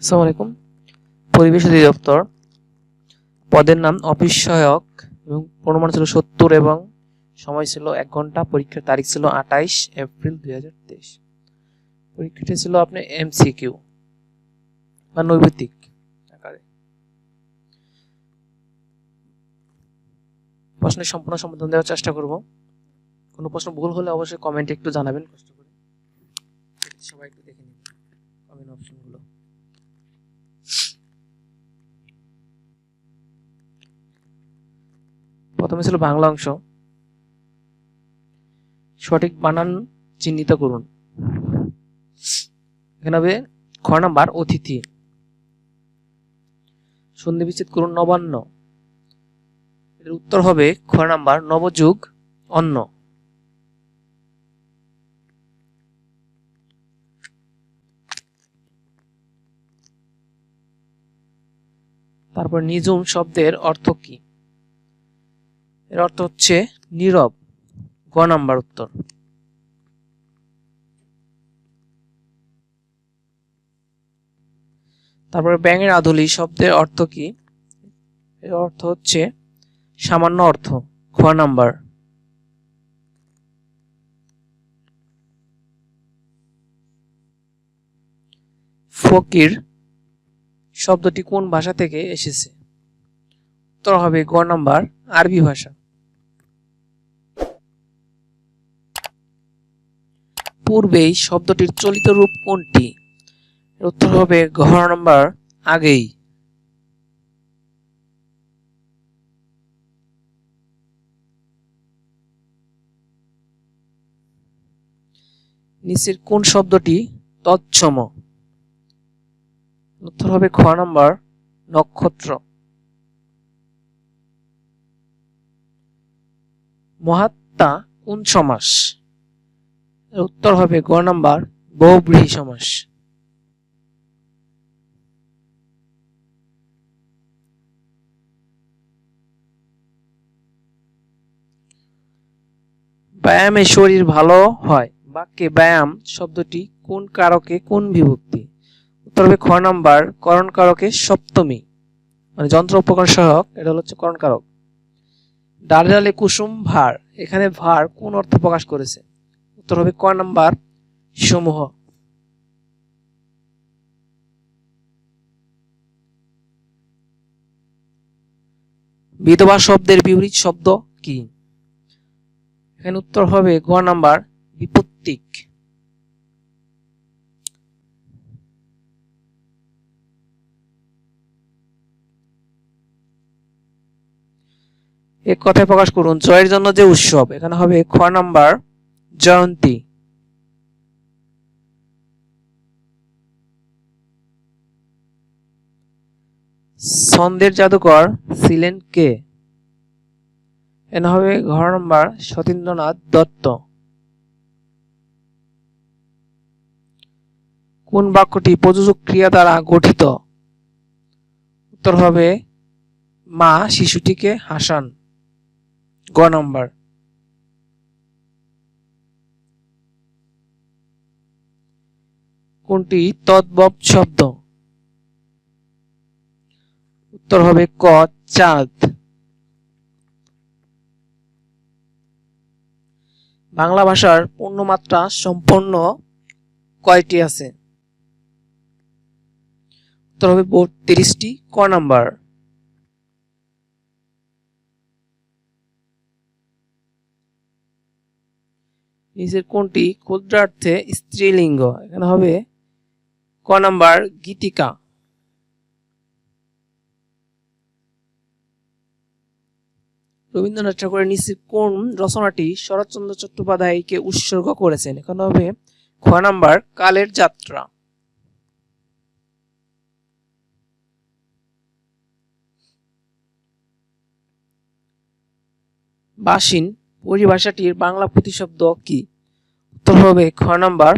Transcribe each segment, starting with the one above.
আসসালামু আলাইকুম। পরিবেশ অধিদপ্তর পদের নাম অফিস সহায়ক এবং পূর্ণমান ছিল 70 এবং সময় ছিল 1 ঘন্টা। পরীক্ষার তারিখ ছিল 28 এপ্রিল 2023। পরীক্ষাটি ছিল আপনার এমসিকিউ বা নৈর্ব্যক্তিক আকারে। প্রশ্নের সম্পূর্ণ সমাধান দেওয়ার চেষ্টা করব। কোনো প্রশ্ন ভুল হলে অবশ্যই কমেন্টে একটু জানাবেন কষ্ট করে। সবাই একটু দেখে নিন কমেন্ট অপশনগুলো। প্রথমে ছিল বাংলা অংশ। সঠিক বানান চিহ্নিত করুন। এখানে হবে খ নাম্বার অতিথি। সন্ধি বিচ্ছেদ করুন নবান্ন। এর উত্তর হবে খ নাম্বার নবযুগ অন্ন। তারপর নিজুম শব্দের অর্থ কি? এর অর্থ হচ্ছে নীরব। গ নাম্বার উত্তর। তারপরে ব্যাঙের আধুলি শব্দের অর্থ কি? এর অর্থ হচ্ছে সামান্য অর্থ। খ নাম্বার। ফকির শব্দটি কোন ভাষা থেকে এসেছে? উত্তর হবে গ নাম্বার আরবি ভাষা। পূর্বেই শব্দটির চলিত রূপ কোনটি? এর উত্তর হবে ঘ নাম্বার আগেই। নিচের কোন শব্দটি তৎসম? উত্তর হবে খ নাম্বার নক্ষত্র। মহাত্মা কোন সমাস? এর উত্তর হবে গ নাম্বার বহুব্রীহি সমাস। ব্যায়ামে শরীর ভালো হয় বাক্যে ব্যায়াম শব্দটি কোন কারকে কোন বিভক্তি? উত্তর হবে খ নাম্বার করণ কারকে সপ্তমী, মানে যন্ত্র উপকরণ সহায়ক, এটা হচ্ছে করণ কারক। ডালে ডালে কুসুম ভার, এখানে ভার কোন অর্থ প্রকাশ করেছে? উত্তর হবে ক নাম্বার সমূহ। বিধবা শব্দের বিপরীত শব্দ কি? এখানে উত্তর হবে গ নাম্বার বিপত্তিক। এক কথায় প্রকাশ করুন জয়ের জন্য যে উৎসব। এখানে হবে খ নাম্বার জয়ন্তী। ছন্দের জাদুকর ছিলেন কে? এখানে হবে ঘ নাম্বার সতীন্দ্রনাথ দত্ত। কোন বাক্যটি প্রযোজক ক্রিয়া দ্বারা গঠিত? উত্তর হবে মা শিশুটিকে হাসান। গ নাম্বার। কোনটি তদ্ভব শব্দ? উত্তর হবে ক চাঁদ। বাংলা ভাষার পূর্ণমাত্রা সম্পন্ন কয়টি আছে? উত্তর হবে 32টি। ক নাম্বার। নিচের কোনটি ক্ষুদ্রার্থে স্ত্রীলিঙ্গ? এখানে হবে ক নাম্বার গীতিকা। রবীন্দ্রনাথ ঠাকুরের নিচের কোন রচনাটি শরৎচন্দ্র চট্টোপাধ্যায়কে উৎসর্গ করেছেন? এখানে হবে খ নাম্বার কালের যাত্রা। বাসিন পরিভাষাটির বাংলা প্রতিশব্দ কি? উত্তর হবে খ নাম্বার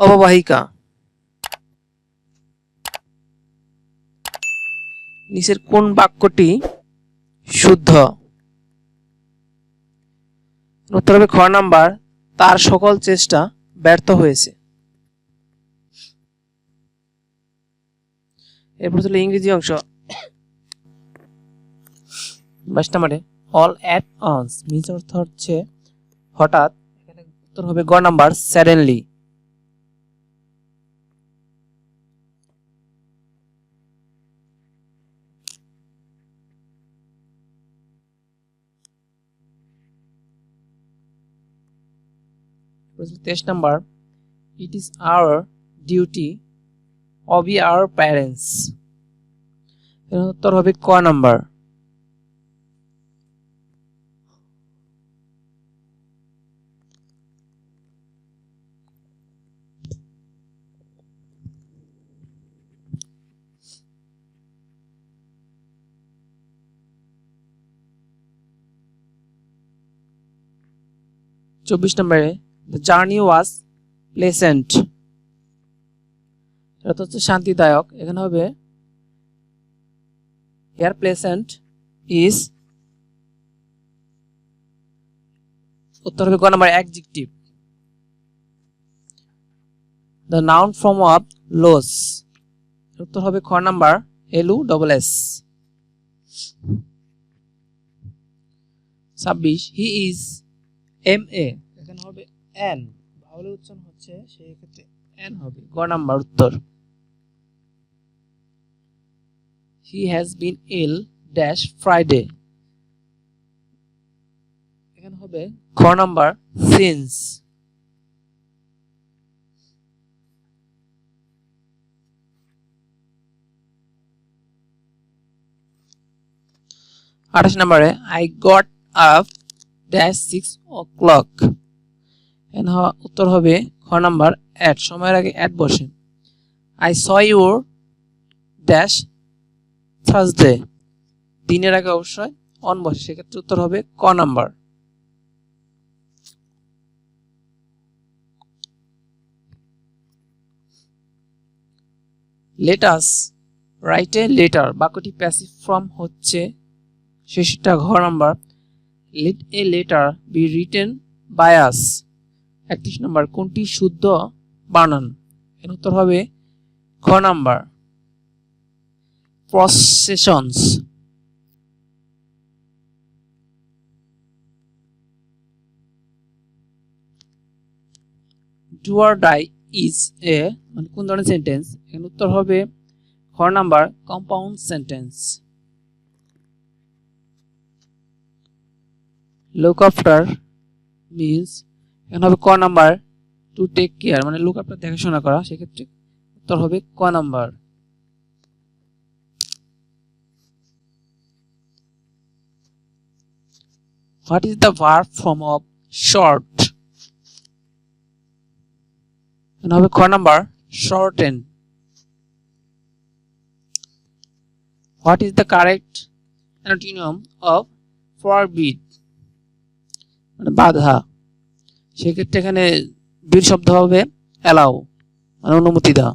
অববাহিকা। নিচের কোন বাক্যটি শুদ্ধ? উত্তর হবে খ নাম্বার তার সকল চেষ্টা ব্যর্থ হয়েছে। এরপর ছিল ইংরেজি অংশ 22 নম্বরে অল অ্যাট অনস মিন্স অর্থ হচ্ছে হঠাৎ, এখানে উত্তর হবে গ নাম্বার সাডেনলি। প্রশ্ন 23 number it is our duty Abhi our parents, এর উত্তর হবে ক নাম্বার। চব্বিশ নম্বরে দ্য জার্নি ওয়াজ প্লেসেন্ট, এটা হচ্ছে শান্তিদায়ক, এখানে হবে হেয়ার প্লেসেন্ট ইজ, উত্তর হবে ক number adjective. The noun form of loss, উত্তর হবে খ number LUSS। 26 he is MA, এখানে হবে এন, ভাওয়াল উচ্চারণ হচ্ছে সেই ক্ষেত্রে এন হবে গ নাম্বার উত্তর। He has been ill dash Friday, এখানে হবে খ নাম্বার সিন্স। আঠাশ নম্বরে I got up dash 6 o'clock, এখানে উত্তর হবে খ নাম্বার অ্যাট, সময়ের আগে অ্যাট বসে। I saw your dash Thursday, দিনের আগে অবশ্যই অন বসে, সেক্ষেত্রে উত্তর হবে ক number. Let us write a letter, বাক্যটি প্যাসিভ ফর্ম হচ্ছে সেটা ঘ number. Let a letter be written by us, 31 number কোনটি শুদ্ধ বানান, এর উত্তর হবে খ number processions. Do or die is a, মানে কোন ধরনের সেন্টেন্স, এর উত্তর হবে খ number compound sentence. Look after means, এখানে হবে ক নাম্বার টু টেক কেয়ার, মানে লুক আফটার দেখাশোনা করা, সেক্ষেত্রে উত্তর হবে ক number. What is the verb form of short, এখানে হবে খ number shorten. What is the correct antonym of forbid, মানে বাধা, সেক্ষেত্রে এখানে বীর শব্দ হবে অ্যালাউ, মানে অনুমতি দেওয়া।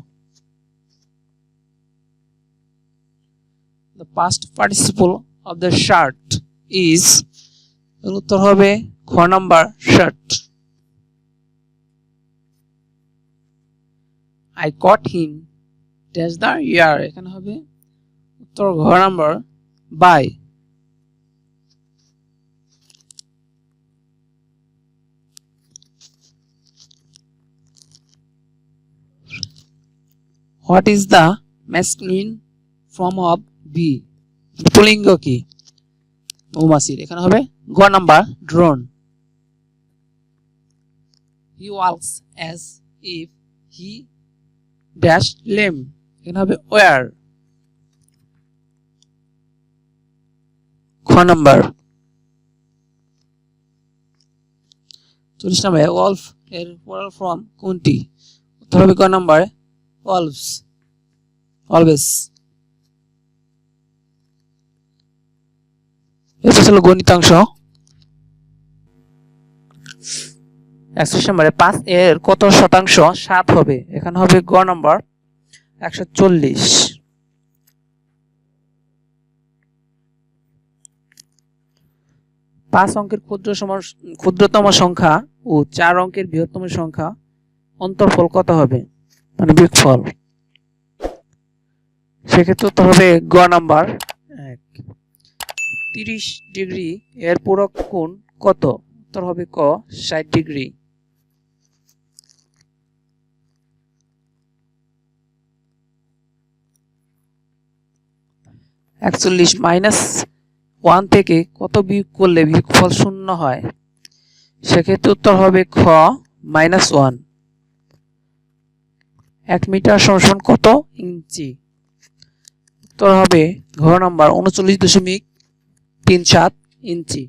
The past participle of the shirt is, উত্তর হবে খ number shirt. I caught him dash the ear, এখানে হবে উত্তর ঘ number by. What is the masculine form of bee, পুলিঙ্গ কি, মৌমাছির, এখানে হবে গ number drone. He walks as if he dash lame, এখানে হবে ওয়ার, খ নাম্বার। 40 নম্বরে ওয়ালফ এর প্লুরাল ফর্ম কোনটি, উত্তর হবে ক নাম্বার ওয়ালভস, অলওয়েজ। এটা ছিল গণিতাংশ। 61 নম্বরে 5 এর কত শতাংশ 7 হবে, এখানে হবে গ নাম্বার 140। 5 অঙ্কের ক্ষুদ্রতম সংখ্যা ও 4 অঙ্কের বৃহত্তম সংখ্যা অন্তরফল কত হবে, মানে বিয়োগফল। সেক্ষেত্রে উত্তর হবে গ নাম্বার 1। 30 ডিগ্রি এর পূরক কোণ কত? উত্তর হবে ক 60 ডিগ্রি। -1 থেকে কত বিয়োগ করলে বিয়োগফল 0 হয়? সেক্ষেত্রে উত্তর হবে খ -1। 1 মিটার সমান কত ইঞ্চি? উত্তর হবে ঘ নাম্বার 39.37 ইঞ্চি।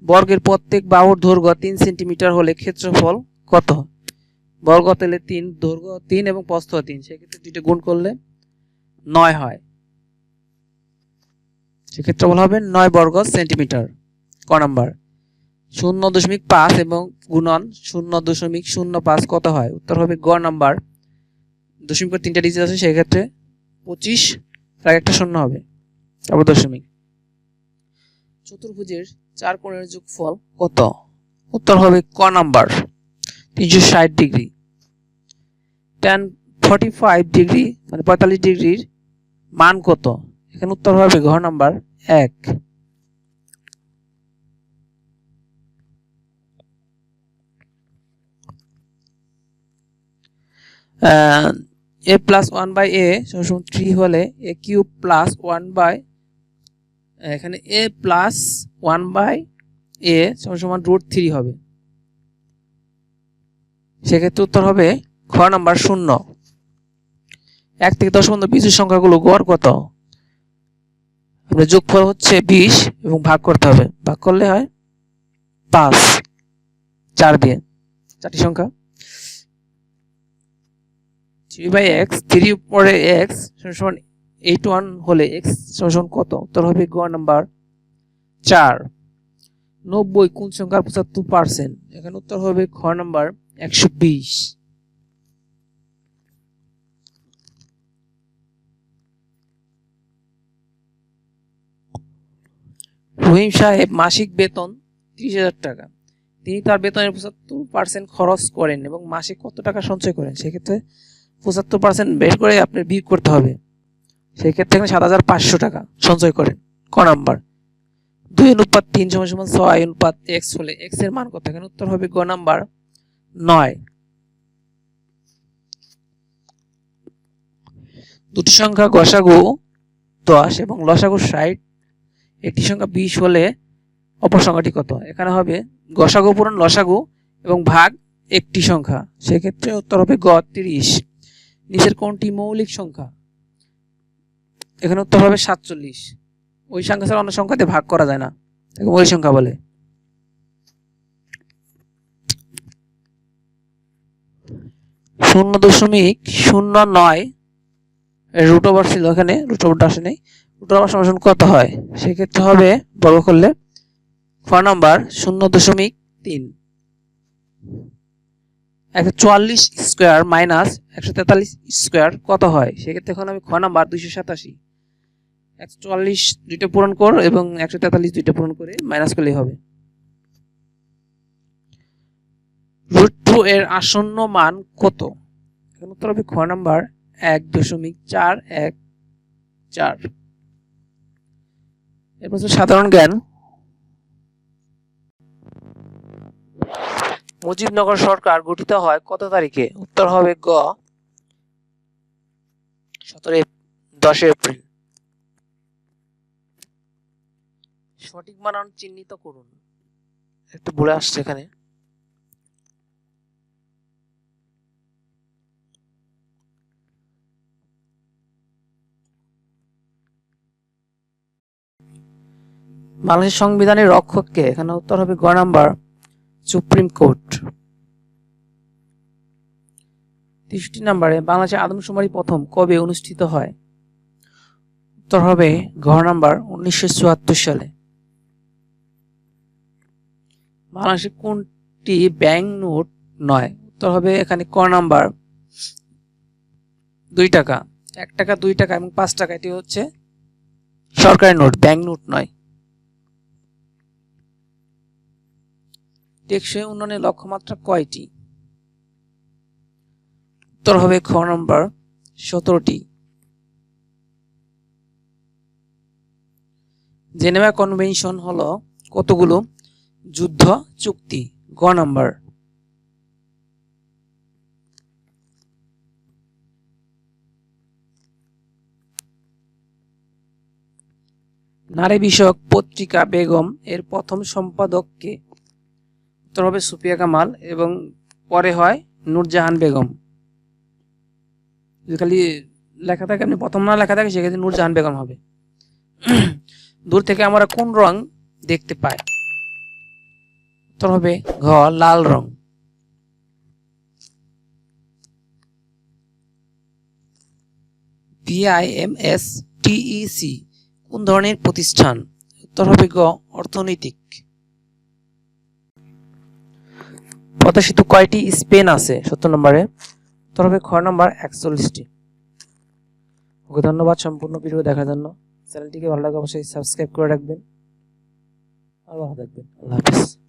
বর্গের প্রত্যেক বাহুর দৈর্ঘ্য 3 সেন্টিমিটার হলে ক্ষেত্রফল কত? বর্গ তাহলে 3, দৈর্ঘ্য 3 এবং প্রস্থ 3, সেক্ষেত্রে দুইটা গুণ করলে 9 হয়। সেক্ষেত্রফল হবে 9 বর্গ সেন্টিমিটার। ক নাম্বার 0.5 এবং গুণন 0.05 কত হয়? উত্তর হবে গ নাম্বার, দশমিকের 3টা ডিজিট আছে, সেক্ষেত্রে 25 তার একটা শূন্য হবে, তারপর দশমিক। চতুর্ভুজের 4 কোণের যোগফল কত? উত্তর হবে ক নাম্বার 360 ডিগ্রি। tan 45 ডিগ্রি মানে 45 ডিগ্রির মান কত? এখানে উত্তর হবে ঘ নাম্বার 1। a প্লাস 1/a সমান 3 হলে a কিউব প্লাস 1/, এখানে a প্লাস 1/a সমান √3 হবে। সেক্ষেত্রে উত্তর হবে খ নাম্বার 0। 1 থেকে 10 পর্যন্ত বিজোড় সংখ্যাগুলো গড় কত? যোগফল হচ্ছে 20 এবং ভাগ করতে হবে, ভাগ করলে হয় 5 4 দিয়ে, 4টি সংখ্যা। 3/x 3 উপরে x সমান 81 হলে x সমান কত? উত্তর হবে গ নাম্বার 4। 90 কোন সংখ্যার 75%? এখানে উত্তর হবে খ নাম্বার 120। রহিম সাহেব মাসিক বেতন 30,000 টাকা। তিনি তার বেতনের 75% খরচ করেন এবং মাসে কত টাকা সঞ্চয় করেন? সেক্ষেত্রে 75% বের করে আপনার বিয়োগ করতে হবে। সেক্ষেত্রে এখানে 7,500 টাকা সঞ্চয় করেন। ক নাম্বার 2:3 = 6:x হলে x এর মান কত? এখানে উত্তর হবে গ নাম্বার 9। দুটি সংখ্যা গসাগু 10 এবং লসাগু 60, একটি সংখ্যা 20 হলে অপর সংখ্যাটি কত? এখানে হবে গসাগু পূরণ লসাগু এবং ভাগ একটি সংখ্যা, সেক্ষেত্রে উত্তর হবে গ 30। নিচের কোনটি মৌলিক সংখ্যা? এখানে উত্তর হবে 47। ওই সংখ্যা ছাড়া অন্য সংখ্যাতে ভাগ করা যায় না, তাকে মৌলিক সংখ্যা বলে। (0.09) রুট ওভার ছিল, এখানে রুট ওভারটা আসে নাই। রুট ওভার সমান কত হয়? সেক্ষেত্রে হবে বর্গ করলে খ নাম্বার 0.3। 144 স্কোয়ার মাইনাস 143 স্কোয়ার কত হয়? সেক্ষেত্রে এখন আমি খ নাম্বার 287। 144 দুইটা পূরণ কর এবং 143 দুইটা পূরণ করে মাইনাস করলেই হবে। √2 এর আসন্ন মান কত? এখন উত্তর হবে খ নাম্বার 1.414। এরপর সাধারণ জ্ঞান। মুজিবনগর সরকার গঠিত হয় কত তারিখে? উত্তর হবে গ 10 এপ্রিল। সঠিক বানান চিহ্নিত করুন। একটু বলে আসছে এখানে। বাংলাদেশ সংবিধানের রক্ষক কে? এখানে উত্তর হবে গ নাম্বার সুপ্রিম কোর্ট। 63 নম্বরে বাংলাদেশের আদমশুমারি প্রথম কবে অনুষ্ঠিত হয়? উত্তর হবে ঘ নাম্বার 1974 সালে। বাংলাদেশে কোনটি ব্যাংক নোট নয়? উত্তর হবে এখানে ক নাম্বার 2 টাকা। 1 টাকা, 2 টাকা এবং 5 টাকা এটি হচ্ছে সরকারি নোট, ব্যাংক নোট নয়। টেকসই উন্নয়নের লক্ষ্যমাত্রা কয়টি? উত্তর হবে খ নম্বর 17টি। জেনেভা কনভেনশন হলো কতগুলো যুদ্ধ চুক্তি? গ নাম্বার। নারী বিষয়ক পত্রিকা বেগম এর প্রথম সম্পাদক কে? উত্তর হবে সুফিয়া কামাল এবং পরে হয় নূরজাহান বেগম। যদি খালি লেখা থাকে, আপনি প্রথম না লেখা থাকে, সেক্ষেত্রে নূরজাহান বেগম হবে। দূর থেকে আমরা কোন রং দেখতে পাই? উত্তর হবে ঘ লাল রং। বিআইএমএস-টিইসি কোন ধরনের প্রতিষ্ঠান? উত্তর হবে গ অর্থনৈতিক। পদ্মা সেতু কয়টি স্পেন আছে? 17 নম্বরে। উত্তর হবে খ নম্বর 41টি। ওকে, ধন্যবাদ সম্পূর্ণ ভিডিও দেখার জন্য। চ্যানেলটিকে ভালো লাগে অবশ্যই সাবস্ক্রাইব করে রাখবেন। আর ভালো থাকবেন। আল্লাহ হাফেজ।